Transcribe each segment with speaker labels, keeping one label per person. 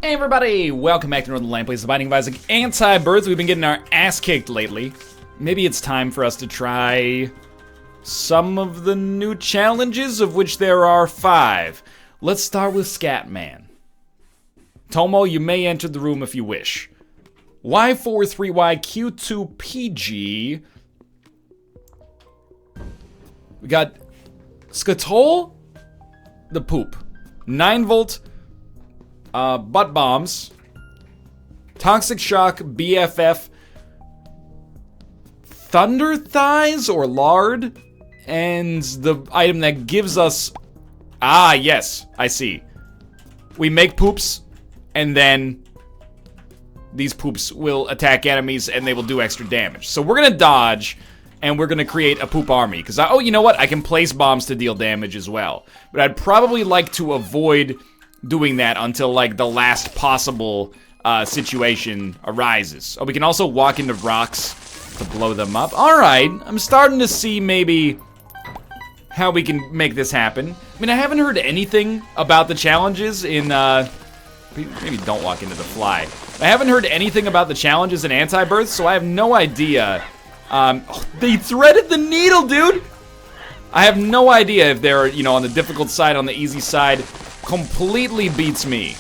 Speaker 1: Hey everybody, welcome back to Northernlion, Place the Binding of Isaac Antibirth. We've been getting our ass kicked lately. Maybe it's time for us to try some of the new challenges, of which there are 5. Let's start with Scatman. Tomo, you may enter the room if you wish. Y43YQ2PG. We got Skatol, the poop. 9-volt. Butt bombs, toxic shock, BFF, thunder thighs or lard, and the item that gives us, yes, I see. We make poops, and then these poops will attack enemies and they will do extra damage. So we're gonna dodge, and we're gonna create a poop army, because you know what? I can place bombs to deal damage as well. But I'd probably like to avoid doing that until, like, the last possible situation arises. Oh, we can also walk into rocks to blow them up. Alright, I'm starting to see maybe how we can make this happen. I mean, I haven't heard anything about the challenges in, maybe don't walk into the fly. I haven't heard anything about the challenges in Antibirth, so I have no idea. They threaded the needle, dude! I have no idea if they're, you know, on the difficult side, on the easy side. Completely beats me.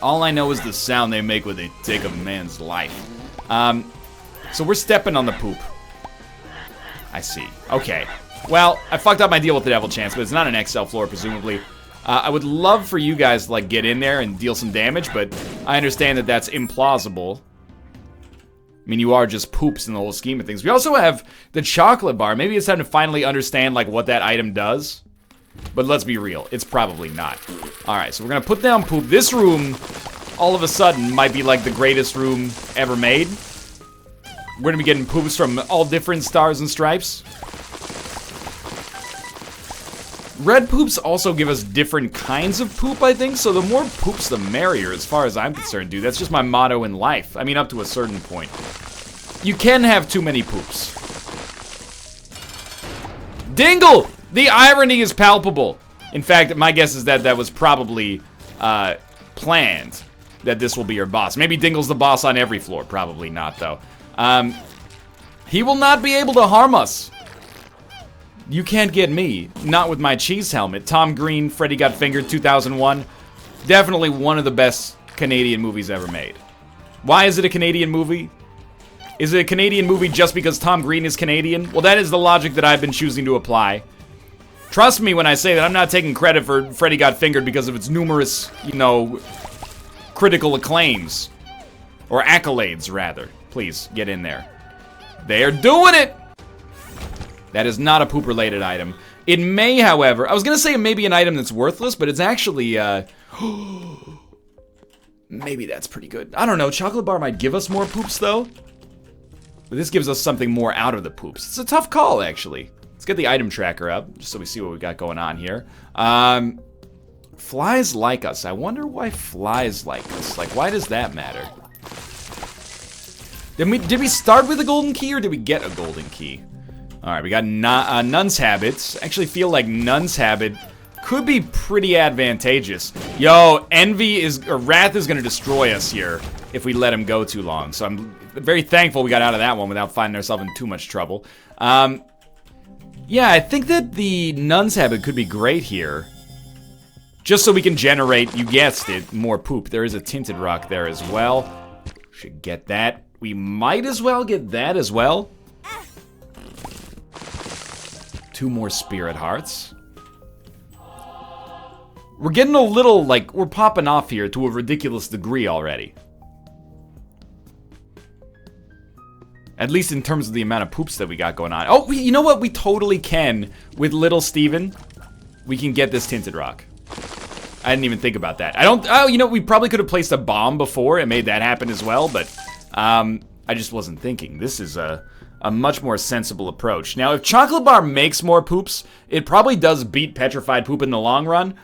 Speaker 1: All I know is the sound they make when they take a man's life. So we're stepping on the poop. I see. Okay. Well, I fucked up my deal with the devil chance, but it's not an XL floor, presumably. I would love for you guys to, like, get in there and deal some damage, but I understand that that's implausible. I mean, you are just poops in the whole scheme of things. We also have the chocolate bar. Maybe it's time to finally understand, like, what that item does. But let's be real, it's probably not. Alright, so we're gonna put down poop. This room, all of a sudden, might be like the greatest room ever made. We're gonna be getting poops from all different stars and stripes. Red poops also give us different kinds of poop, I think, so the more poops the merrier, as far as I'm concerned, dude. That's just my motto in life. I mean, up to a certain point. You can have too many poops. Dingle! The irony is palpable. In fact, my guess is that that was probably planned, that this will be your boss. Maybe Dingle's the boss on every floor. Probably not, though. He will not be able to harm us. You can't get me. Not with my cheese helmet. Tom Green, Freddy Got Fingered, 2001. Definitely one of the best Canadian movies ever made. Why is it a Canadian movie? Is it a Canadian movie just because Tom Green is Canadian? Well, that is the logic that I've been choosing to apply. Trust me when I say that I'm not taking credit for Freddy Got Fingered because of its numerous, you know, critical acclaims. Or accolades, rather. Please, get in there. They are doing it! That is not a poop-related item. It may, however... I was gonna say it may be an item that's worthless, but it's actually, maybe that's pretty good. I don't know, chocolate bar might give us more poops, though. But this gives us something more out of the poops. It's a tough call, actually. Let's get the item tracker up, just so we see what we got going on here. Flies like us. I wonder why flies like us. Like, why does that matter? Did we start with a golden key, or did we get a golden key? Alright, we got Nun's Habits. I actually feel like Nun's Habit could be pretty advantageous. Yo, Wrath is gonna destroy us here if we let him go too long. So I'm very thankful we got out of that one without finding ourselves in too much trouble. Yeah, I think that the Nun's Habit could be great here. Just so we can generate, you guessed it, more poop. There is a tinted rock there as well. Should get that. We might as well get that as well. 2 more spirit hearts. We're getting a little, like, we're popping off here to a ridiculous degree already. At least in terms of the amount of poops that we got going on. Oh, you know what? We totally can. With Little Steven, we can get this tinted rock. I didn't even think about that. Oh, you know, we probably could have placed a bomb before and made that happen as well, but I just wasn't thinking. This is a much more sensible approach. Now, if Chocolate Bar makes more poops, it probably does beat Petrified Poop in the long run.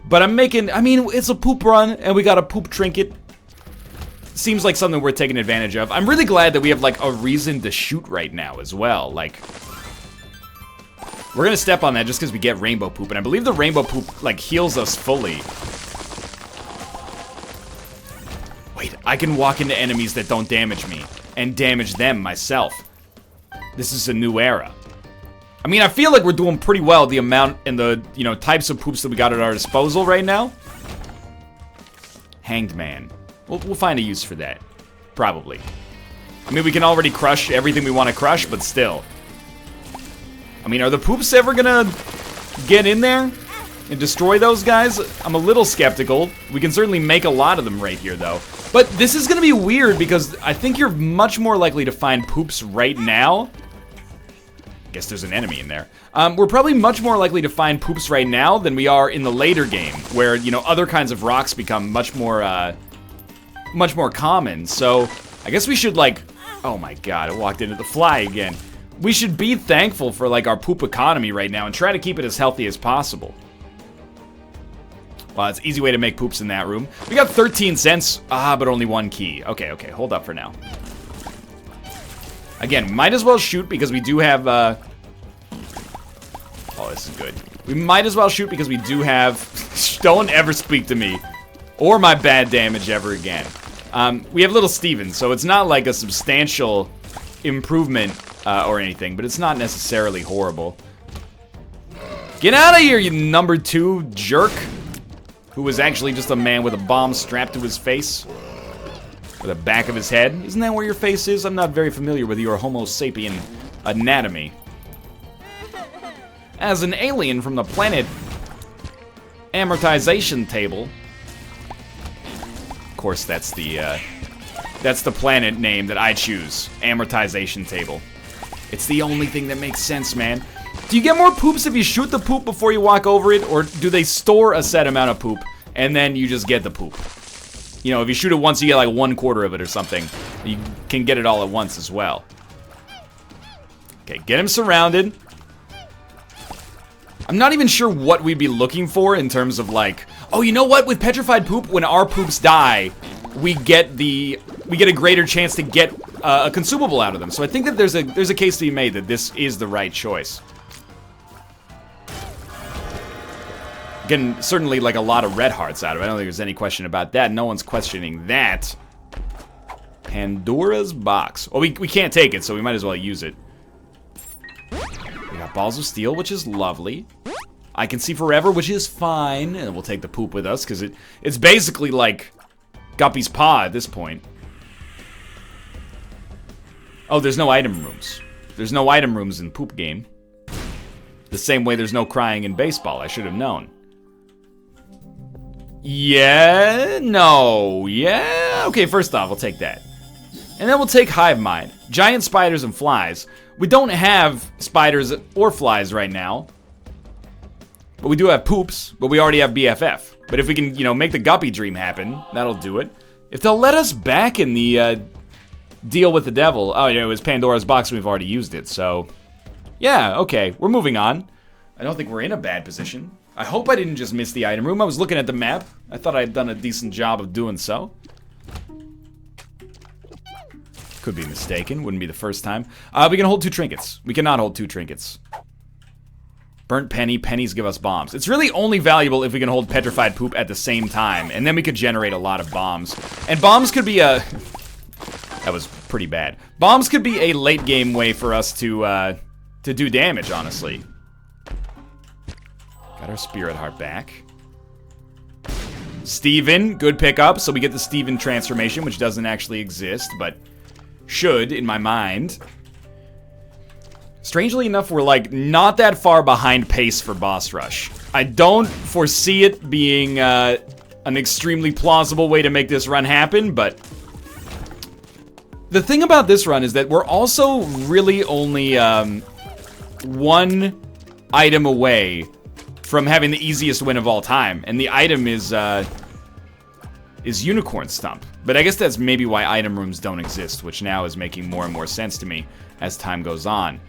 Speaker 1: But I mean, it's a poop run, and we got a poop trinket. Seems like something worth taking advantage of. I'm really glad that we have, like, a reason to shoot right now as well. Like, we're gonna step on that just because we get rainbow poop, and I believe the rainbow poop, like, heals us fully. Wait, I can walk into enemies that don't damage me and damage them myself. This is a new era. I mean, I feel like we're doing pretty well, the amount and the, you know, types of poops that we got at our disposal right now. Hanged Man. We'll find a use for that. Probably. I mean, we can already crush everything we want to crush, but still. I mean, are the poops ever gonna get in there and destroy those guys? I'm a little skeptical. We can certainly make a lot of them right here, though. But this is gonna be weird because I think you're much more likely to find poops right now. Guess there's an enemy in there. We're probably much more likely to find poops right now than we are in the later game, where, you know, other kinds of rocks become much more common. So I guess we should, like, oh my god, I walked into the fly again. We should be thankful for, like, our poop economy right now and try to keep it as healthy as possible. Well, it's an easy way to make poops in that room. We got 13 cents, but only one key. Okay, hold up for now. Again, might as well shoot because we do have, oh, this is good. We might as well shoot because we do have, don't ever speak to me or my bad damage ever again. We have little Steven, so it's not like a substantial improvement or anything, but it's not necessarily horrible. Get out of here, you number 2 jerk, who was actually just a man with a bomb strapped to his face. Or the back of his head. Isn't that where your face is? I'm not very familiar with your Homo sapien anatomy. As an alien from the planet amortization table. Of course, that's the planet name that I choose. Amortization table. It's the only thing that makes sense, man. Do you get more poops if you shoot the poop before you walk over it? Or do they store a set amount of poop and then you just get the poop? You know, if you shoot it once, you get like 1/4 of it or something. You can get it all at once as well. Okay, get him surrounded. I'm not even sure what we'd be looking for in terms of like, oh, you know what? With petrified poop, when our poops die, we get a greater chance to get a consumable out of them. So I think that there's a case to be made that this is the right choice. Getting certainly like a lot of red hearts out of it. I don't think there's any question about that. No one's questioning that. Pandora's box. Well, we can't take it, so we might as well use it. We got balls of steel, which is lovely. I can see forever, which is fine. And we'll take the poop with us, because it's basically like Guppy's paw at this point. Oh, there's no item rooms. There's no item rooms in poop game. The same way there's no crying in baseball. I should have known. Yeah, no, yeah. Okay, first off, we'll take that. And then we'll take Hive Mind. Giant spiders and flies. We don't have spiders or flies right now. But we do have poops, but we already have BFF. But if we can, you know, make the Guppy dream happen, that'll do it. If they'll let us back in the deal with the devil. Oh, yeah, it was Pandora's box and we've already used it, so. Yeah, okay, we're moving on. I don't think we're in a bad position. I hope I didn't just miss the item room. I was looking at the map. I thought I had done a decent job of doing so. Could be mistaken. Wouldn't be the first time. We can hold 2 trinkets. We cannot hold 2 trinkets. Burnt penny. Pennies give us bombs. It's really only valuable if we can hold petrified poop at the same time. And then we could generate a lot of bombs. And bombs could be a... That was pretty bad. Bombs could be a late game way for us to do damage, honestly. Got our spirit heart back. Steven, good pickup. So we get the Steven transformation, which doesn't actually exist, but should in my mind. Strangely enough, we're like not that far behind pace for boss rush. I don't foresee it being an extremely plausible way to make this run happen, but the thing about this run is that we're also really only one item away from having the easiest win of all time, and the item is Unicorn Stump. But I guess that's maybe why item rooms don't exist, which now is making more and more sense to me as time goes on.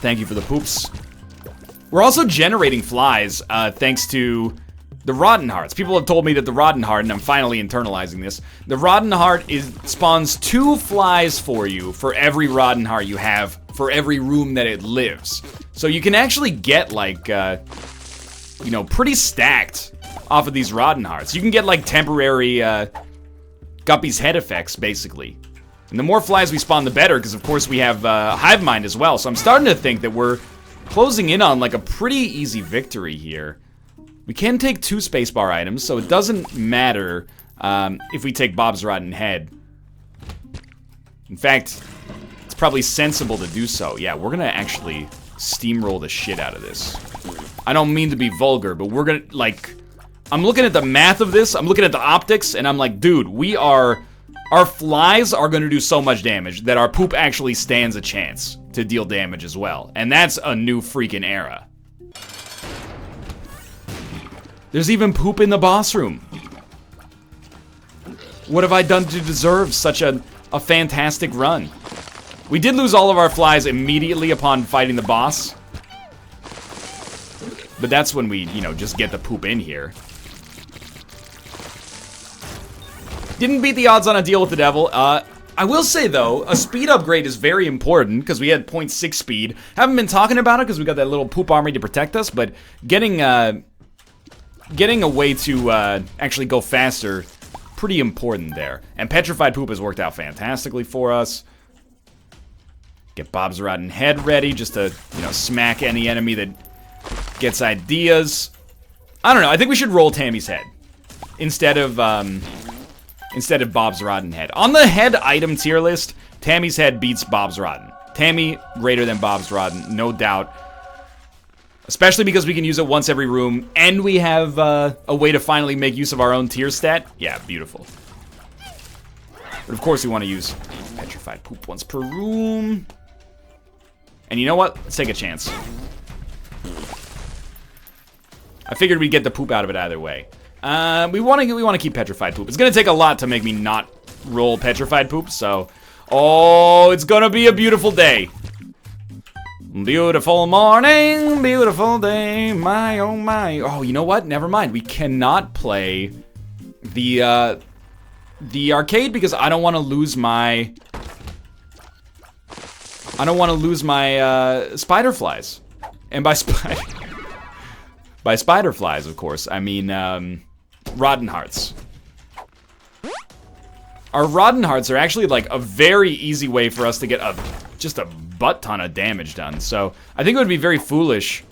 Speaker 1: Thank you for the poops. We're also generating flies, thanks to the Rotten Hearts. People have told me that the Rotten Heart, and I'm finally internalizing this, the Rotten Heart spawns 2 flies for you for every Rotten Heart you have for every room that it lives. So you can actually get, like, you know, pretty stacked off of these Rotten Hearts. You can get, like, temporary Guppy's head effects, basically. And the more flies we spawn, the better, because of course we have Hive Mind as well. So I'm starting to think that we're closing in on like a pretty easy victory here. We can take 2 spacebar items, so it doesn't matter if we take Bob's Rotten Head. In fact, it's probably sensible to do so. Yeah, we're gonna actually steamroll the shit out of this. I don't mean to be vulgar, but we're gonna, like... I'm looking at the math of this, I'm looking at the optics, and I'm like, dude, our flies are gonna do so much damage that our poop actually stands a chance to deal damage as well. And that's a new freaking era. There's even poop in the boss room. What have I done to deserve such a fantastic run? We did lose all of our flies immediately upon fighting the boss. But that's when we, you know, just get the poop in here. Didn't beat the odds on a deal with the devil. I will say, though, a speed upgrade is very important, because we had 0.6 speed. Haven't been talking about it, because we got that little poop army to protect us, but getting a way to actually go faster, pretty important there. And Petrified Poop has worked out fantastically for us. Get Bob's Rotten Head ready, just to, you know, smack any enemy that gets ideas. I don't know, I think we should roll Tammy's head instead of Bob's Rotten Head. On the head item tier list, Tammy's head beats Bob's Rotten. Tammy greater than Bob's Rotten, no doubt. Especially because we can use it once every room, and we have a way to finally make use of our own tier stat. Yeah, beautiful. But of course we want to use Petrified Poop once per room. And you know what? Let's take a chance. I figured we'd get the poop out of it either way. We want to keep Petrified Poop. It's gonna take a lot to make me not roll Petrified Poop, so... Oh, it's gonna be a beautiful day. Beautiful morning, beautiful day, my oh my. Oh, you know what? Never mind. We cannot play the arcade because I don't want to lose my... spider flies. And by spider flies, of course, I mean, Rotten Hearts. Our Rotten Hearts are actually, like, a very easy way for us to get just a butt ton of damage done. So, I think it would be very foolish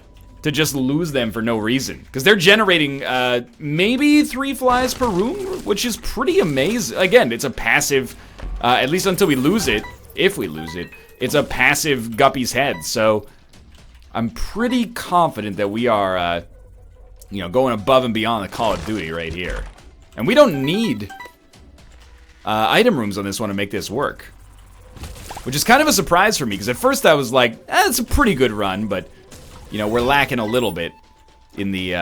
Speaker 1: to just lose them for no reason. Because they're generating, maybe 3 flies per room, which is pretty amazing. Again, it's a passive, at least until we lose it, if we lose it, it's a passive Guppy's head. So, I'm pretty confident that we are, you know, going above and beyond the Call of Duty right here. And we don't need item rooms on this one to make this work. Which is kind of a surprise for me, because at first I was like, it's a pretty good run, but, you know, we're lacking a little bit in the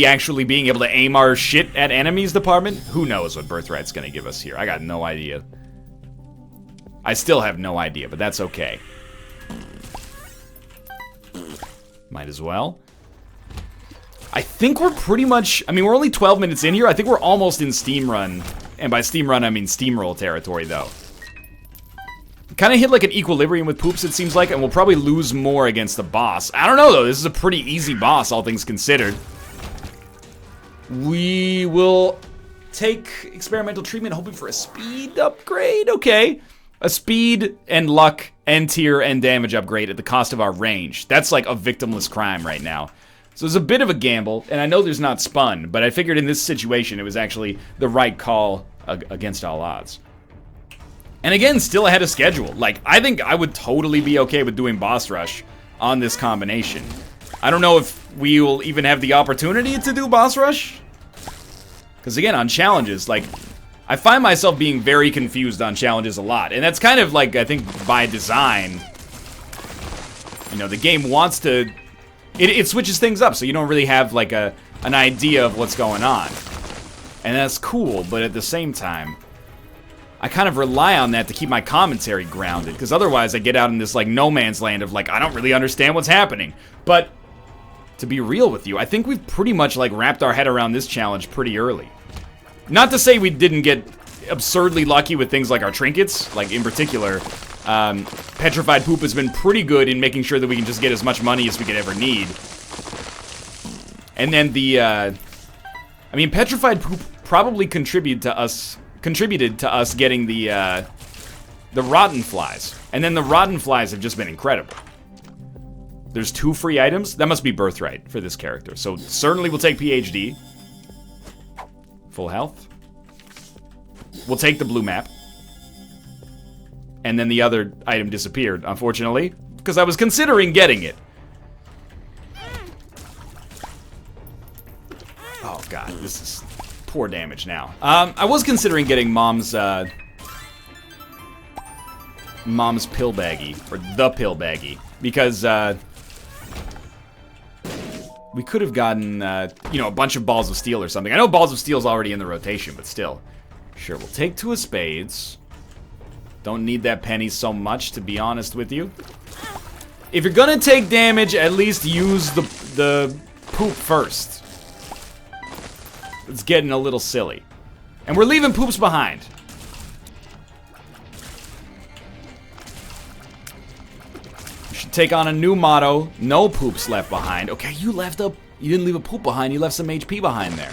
Speaker 1: actually being able to aim our shit at enemies department. Who knows what Birthright's gonna give us here? I got no idea. I still have no idea, but that's okay. Might as well. I think we're pretty much... I mean, we're only 12 minutes in here. I think we're almost in Steam Run. And by Steam Run, I mean Steamroll territory, though. Kind of hit like an equilibrium with Poops, it seems like, and we'll probably lose more against the boss. I don't know, though. This is a pretty easy boss, all things considered. We will take experimental treatment, hoping for a speed upgrade. Okay. A speed and luck and tier and damage upgrade at the cost of our range. That's like a victimless crime right now. So it's a bit of a gamble, and I know there's not spun, but I figured in this situation it was actually the right call against all odds. And again, still ahead of schedule. Like, I think I would totally be okay with doing boss rush on this combination. I don't know if we will even have the opportunity to do boss rush. Because again, on challenges, like, I find myself being very confused on challenges a lot. And that's kind of like, I think, by design. You know, the game wants to... It switches things up, so you don't really have, like, an idea of what's going on. And that's cool, but at the same time, I kind of rely on that to keep my commentary grounded. Because otherwise, I get out in this, like, no man's land of, like, I don't really understand what's happening. But, to be real with you, I think we've pretty much, like, wrapped our head around this challenge pretty early. Not to say we didn't get absurdly lucky with things like our trinkets. Like, in particular, Petrified Poop has been pretty good in making sure that we can just get as much money as we could ever need. And then the, I mean, Petrified Poop probably contributed to us getting the rotten flies. And then the rotten flies have just been incredible. There's 2 free items. That must be birthright for this character. So certainly we'll take PhD. Full health. We'll take the blue map. And then the other item disappeared, unfortunately, because I was considering getting it. Oh god, this is poor damage now. I was considering getting Mom's pill baggie, or the pill baggie, because we could have gotten, you know, a bunch of balls of steel or something. I know balls of steel's already in the rotation, but still. Sure, we'll take 2 of spades. Don't need that penny so much, to be honest with you. If you're gonna take damage, at least use the poop first. It's getting a little silly. And we're leaving poops behind. We should take on a new motto. No poops left behind. Okay, you didn't leave a poop behind, you left some HP behind there.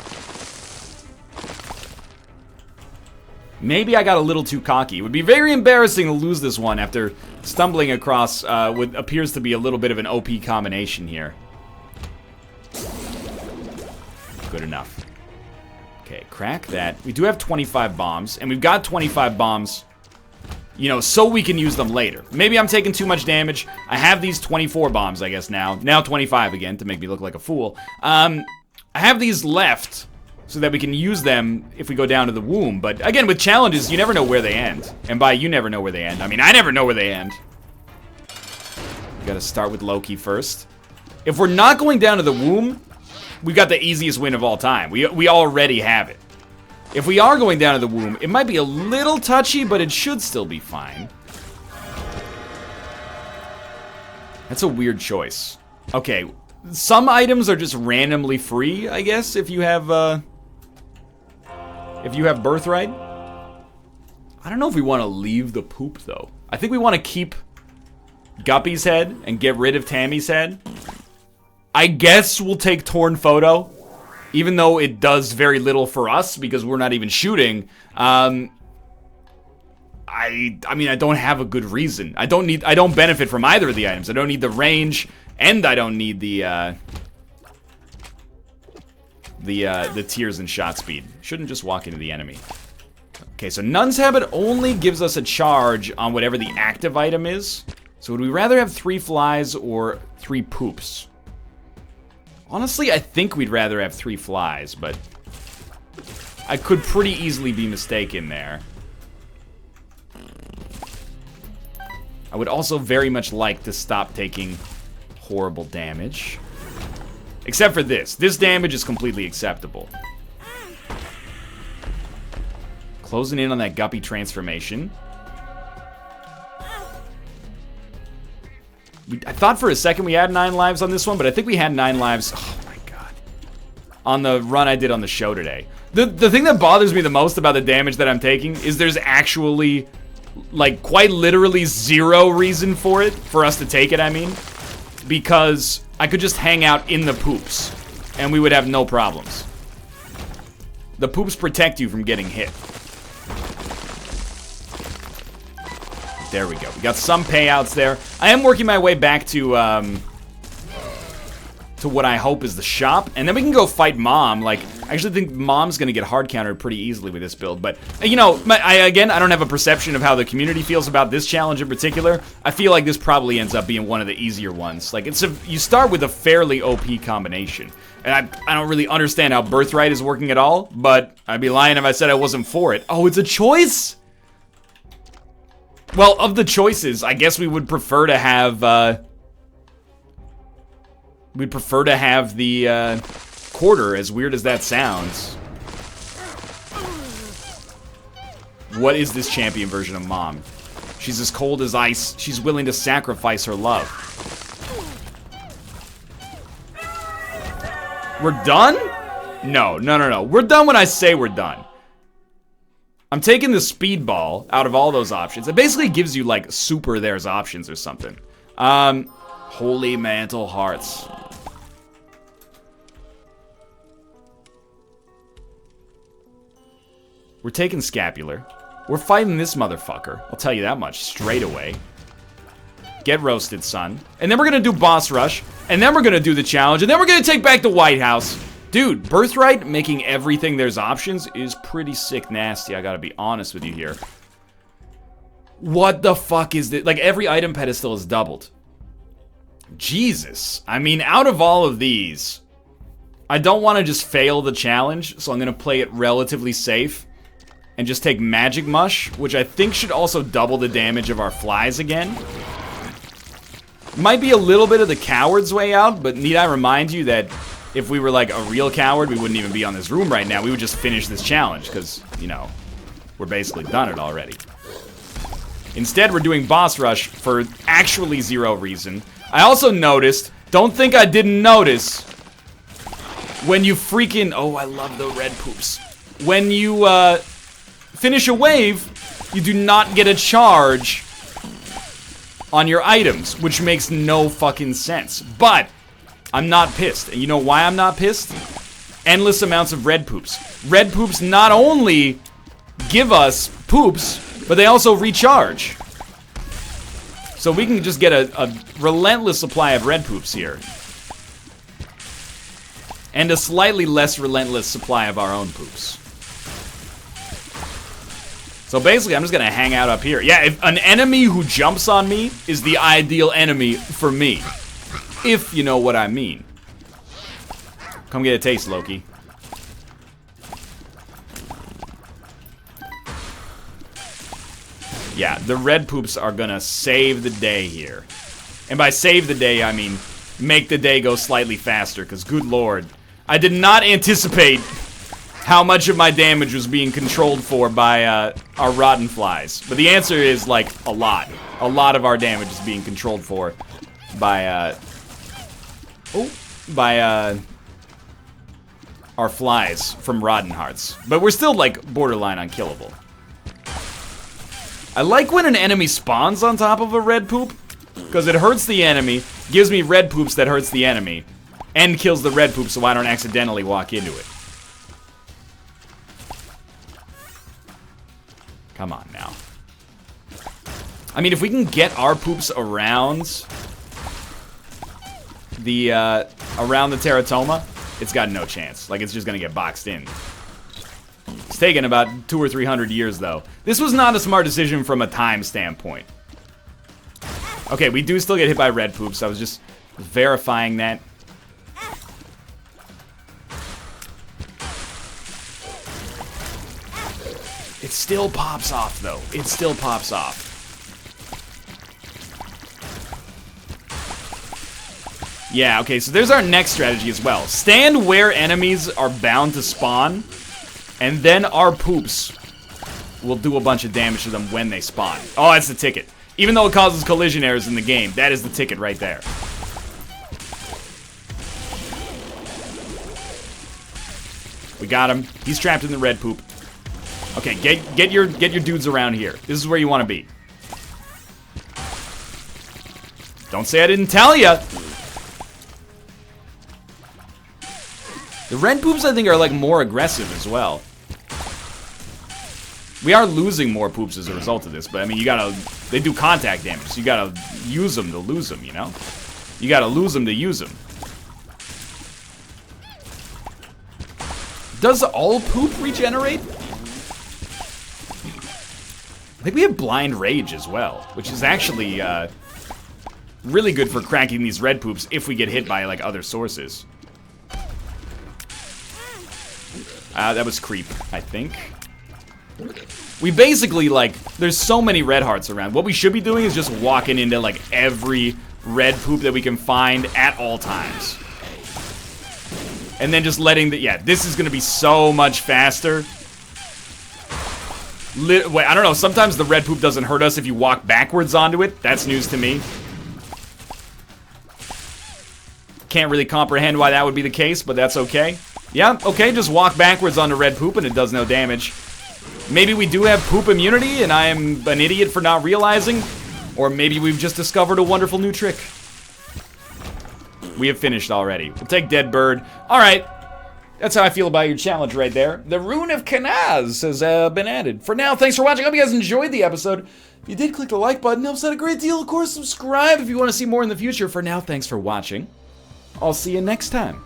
Speaker 1: Maybe I got a little too cocky. It would be very embarrassing to lose this one after stumbling across what appears to be a little bit of an OP combination here. Good enough. Okay, crack that. We do have 25 bombs, and we've got 25 bombs, you know, so we can use them later. Maybe I'm taking too much damage. I have these 24 bombs, I guess, now. Now 25 again, to make me look like a fool. I have these left so that we can use them if we go down to the womb. But again, with challenges, you never know where they end. And by you never know where they end, I mean, I never know where they end. We gotta start with Loki first. If we're not going down to the womb, we've got the easiest win of all time. We already have it. If we are going down to the womb, it might be a little touchy, but it should still be fine. That's a weird choice. Okay, some items are just randomly free, I guess, if you have birthright. I don't know if we want to leave the poop, though. I think we want to keep Guppy's head and get rid of Tammy's head. I guess we'll take Torn Photo, even though it does very little for us because we're not even shooting. I mean, I don't have a good reason. I don't benefit from either of the items. I don't need the range, and I don't need the tears and shot speed. Shouldn't just walk into the enemy. Okay, so Nun's Habit only gives us a charge on whatever the active item is. So would we rather have 3 flies or 3 poops? Honestly, I think we'd rather have 3 flies, but I could pretty easily be mistaken there. I would also very much like to stop taking horrible damage. Except for this. This damage is completely acceptable. Closing in on that Guppy transformation. I thought for a second we had 9 lives on this one, but I think we had 9 lives. Oh my god. On the run I did on the show today. The thing that bothers me the most about the damage that I'm taking is there's actually, like, quite literally 0 reason for it, for us to take it, I mean. Because I could just hang out in the poops, and we would have no problems. The poops protect you from getting hit. There we go. We got some payouts there. I am working my way back to what I hope is the shop, and then we can go fight Mom. Like, I actually think Mom's gonna get hard countered pretty easily with this build, but, you know, I don't have a perception of how the community feels about this challenge in particular. I feel like this probably ends up being one of the easier ones. Like, you start with a fairly OP combination, and I don't really understand how Birthright is working at all, but I'd be lying if I said I wasn't for it. Oh, it's a choice? Well, of the choices, I guess we would prefer to have, we'd prefer to have the, quarter, as weird as that sounds. What is this champion version of Mom? She's as cold as ice. She's willing to sacrifice her love. We're done? No. We're done when I say we're done. I'm taking the speedball out of all those options. It basically gives you, like, super there's options or something. Holy Mantle Hearts. We're taking Scapular. We're fighting this motherfucker. I'll tell you that much straight away. Get roasted, son. And then we're gonna do boss rush. And then we're gonna do the challenge. And then we're gonna take back the White House. Dude, Birthright making everything there's options is pretty sick nasty. I gotta be honest with you here. What the fuck is this? Like, every item pedestal is doubled. Jesus. I mean, out of all of these, I don't want to just fail the challenge, so I'm going to play it relatively safe and just take Magic Mush, which I think should also double the damage of our flies again. Might be a little bit of the coward's way out, but need I remind you that if we were like a real coward, we wouldn't even be on this room right now. We would just finish this challenge, because, you know, we're basically done it already. Instead, we're doing boss rush for actually zero reason. I also noticed, don't think I didn't notice, when you freaking, oh, I love the red poops. When you finish a wave, you do not get a charge on your items, which makes no fucking sense. But I'm not pissed. And you know why I'm not pissed? Endless amounts of red poops. Red poops not only give us poops, but they also recharge. So we can just get a relentless supply of red poops here. And a slightly less relentless supply of our own poops. So basically, I'm just gonna hang out up here. Yeah, if an enemy who jumps on me is the ideal enemy for me. If you know what I mean. Come get a taste, Loki. Yeah, the red poops are gonna save the day here. And by save the day, I mean make the day go slightly faster, because good lord, I did not anticipate how much of my damage was being controlled for by our rotten flies. But the answer is, like, a lot. A lot of our damage is being controlled for by, our flies from rotten hearts. But we're still, like, borderline unkillable. I like when an enemy spawns on top of a red poop, because it hurts the enemy, gives me red poops that hurts the enemy, and kills the red poop so I don't accidentally walk into it. Come on now. I mean, if we can get our poops around the teratoma, it's got no chance. Like, it's just gonna get boxed in. It's taken about 200 or 300 years, though. This was not a smart decision from a time standpoint. Okay, we do still get hit by red poops. I was just verifying that. It still pops off, though. It still pops off. Yeah, okay, so there's our next strategy as well. Stand where enemies are bound to spawn, and then our poops will do a bunch of damage to them when they spawn. Oh, that's the ticket. Even though it causes collision errors in the game, that is the ticket right there. We got him. He's trapped in the red poop. Okay, get your dudes around here. This is where you want to be. Don't say I didn't tell ya. The red poops, I think, are like more aggressive as well. We are losing more poops as a result of this, but I mean, they do contact damage, so you gotta use them to lose them, you know? You gotta lose them to use them. Does all poop regenerate? I think we have Blind Rage as well, which is actually really good for cracking these red poops if we get hit by, like, other sources. That was creep, I think. We basically, like, there's so many red hearts around. What we should be doing is just walking into, like, every red poop that we can find at all times. And then just letting yeah, this is gonna be so much faster. Wait, I don't know, sometimes the red poop doesn't hurt us if you walk backwards onto it. That's news to me. Can't really comprehend why that would be the case, but that's okay. Yeah, okay, just walk backwards onto red poop and it does no damage. Maybe we do have poop immunity and I am an idiot for not realizing. Or maybe we've just discovered a wonderful new trick. We have finished already. We'll take Dead Bird. Alright. That's how I feel about your challenge right there. The Rune of Kanaz has been added. For now, thanks for watching. I hope you guys enjoyed the episode. If you did, click the like button. It helps out a great deal. Of course, subscribe if you want to see more in the future. For now, thanks for watching. I'll see you next time.